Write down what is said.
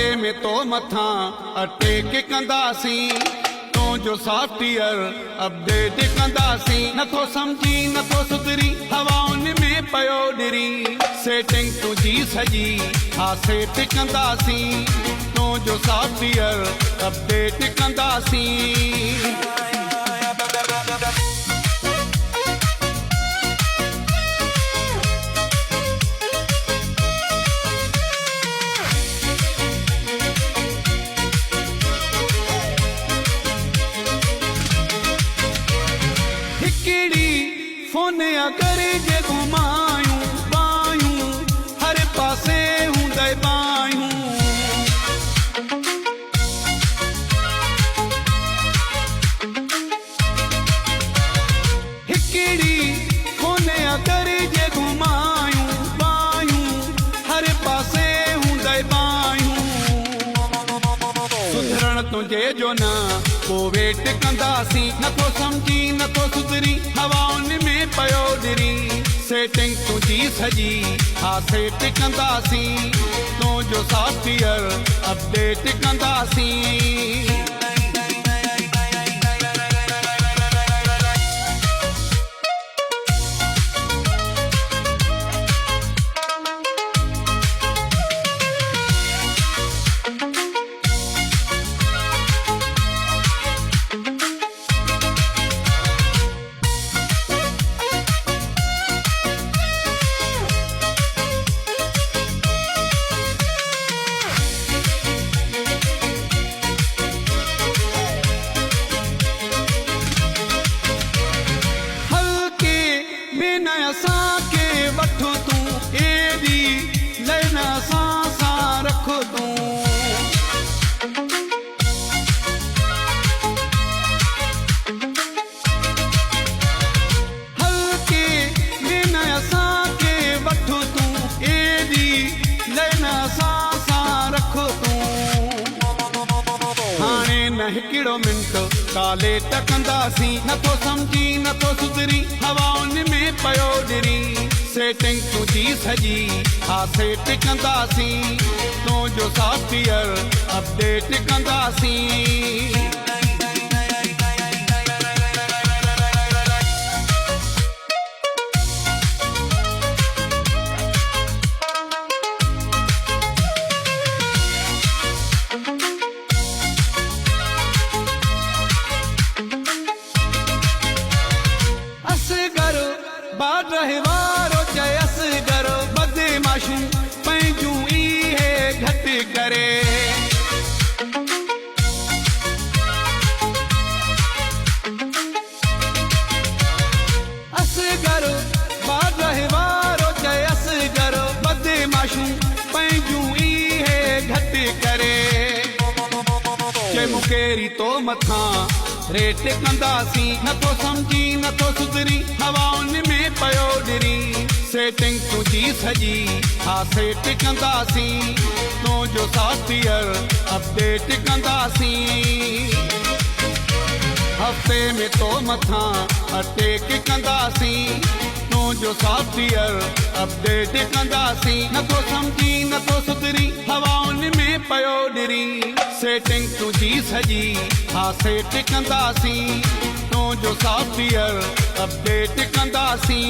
हफ्ते में तो मथा अटेक कंदासी तो जो सॉफ्टवेयर अपडेट कंदासी नथो समझी नथो सुधरी हवाउनि में पयो डिरी सेटिंग तुझी सजी हा सेट कंदासी तो जो सॉफ्टवेयर अपडेट कंदासी फोन करे जे घुमायूं बायूं हर पासे हूंदे बायूं हिकिड़ी फोन करे जे घुमायूं बायूं हर पासे हूंदे बायूं सुधरण तुंहिंजे जो न को वेट कंदासी नथो समझी नथो सुधरी हवाउनि में पयो डिरी सेटिंग तुझी सजी हा सेट कंदासी तो जो सॉफ्टवेयर अपडेट कंदासी के वठो तू एडी लेना सा रखो तू हल्के लेना सा के वठो तू एडी लेना सा रखो तू हाणे न हिकिड़ो मिंट काले टकंदासी नथो समझी नथो सुधरी हवाउनि में पयो डिरी सेटिंग तुझी सजी हा सेट कंदासी तो जो सॉफ्टवेयर अपडेट कंदासी रहवारो चयस करो बदमाशूं पंहिंजूं इहे घटि करे असगर बाद रहवारो चयस करो बदमाशूं पंहिंजूं इहे घटि करे चए मुकेरी तो मथां रेट कंदासी नथो समझी नथो सुधरी हवाउनि में पयो डिरी सेटिंग तुझी सजी हा सेट कंदासी तो जो सॉफ्टवेयर अपडेट कंदासी हफ्ते में तो मथा अटेक कंदासी तो जो सॉफ्टवेयर अपडेट कंदासी नथो समझी नथो सुधरी हवाउनि में पयो डिरी सेटिंग तुझी सजी हा सेट कंदासी तो जो सॉफ्टवेयर अपडेट कंदासी